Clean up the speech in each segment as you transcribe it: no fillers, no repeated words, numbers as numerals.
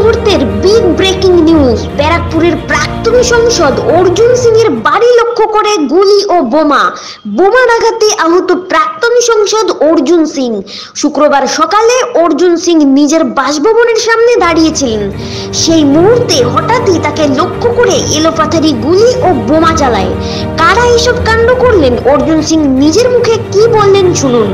মুহূর্তের big breaking news. ব্যারাকপুরের প্রাক্তন সাংসদ অর্জুন সিং এর বাড়ি লক্ষ্য করে গুলি ও বোমার আঘাতে আহত প্রাক্তন সাংসদ অর্জুন সিং। শুক্রবার সকালে অর্জুন সিং নিজের বাসভবনের সামনে দাঁড়িয়েছিলেন। সেই মুহূর্তে হঠাৎই তাকে লক্ষ্য করে এলোপাথারি গুলি ও বোমা চালায়। কারা এসব কাণ্ড করলেন, অর্জুন সিং নিজের মুখে কি বললেন শুনুন।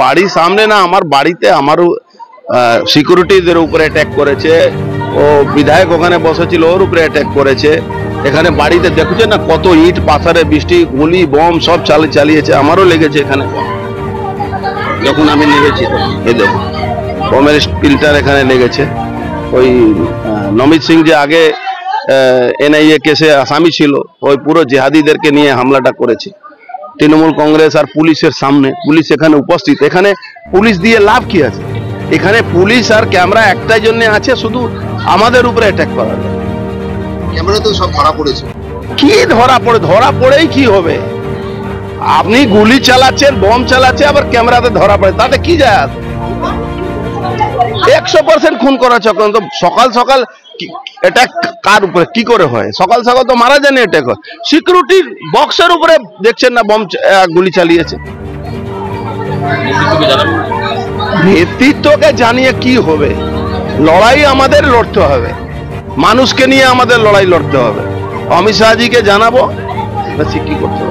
বাড়ির সামনে না, আমার বাড়িতে আমার সিকিউরিটিদের উপরে অ্যাটাক করেছে। ও বিধায়ক ওখানে বসেছিল, ওর উপরে অ্যাটাক করেছে। এখানে বাড়িতে দেখছেন না কত ইট পাথরে বৃষ্টি, গুলি বম সব চালিয়েছে। আমারও লেগেছে এখানে যখন আমি নেমেছি। এই দেখো বমের স্পিলটার এখানে লেগেছে। ওই নমিত সিং যে আগে এনআইএ কেসে আসামি ছিল, ওই পুরো জেহাদিদেরকে নিয়ে হামলাটা করেছে। তৃণমূল কংগ্রেস আর পুলিশের সামনে, পুলিশ এখানে উপস্থিত। এখানে পুলিশ দিয়ে লাভ কি আছে? এখানে পুলিশ আর ক্যামেরা একটাই জন্য আছে, শুধু আমাদের উপরে অ্যাটাক করা যায়। ক্যামেরা তো সব ধরা পড়েছে। কি ধরা পড়েই কি হবে? আপনি গুলি চালাচ্ছেন, বম চালাচ্ছে, আবার ক্যামেরাতে ধরা পড়ে, তাতে কি যায়? 100% খুন করা চক্রান্ত। সকাল সকাল অ্যাটাক কার উপরে কি করে হয়? সকাল সকাল তো মারা যায়নি, অ্যাটাক হয়। সিকিউরিটির বক্সের উপরে দেখছেন না বম গুলি চালিয়েছে। নেতৃত্বকে জানিয়ে কি হবে? লড়াই আমাদের লড়তে হবে, মানুষকে নিয়ে আমাদের লড়াই লড়তে হবে। অমিত শাহজিকে জানাবো কি করতে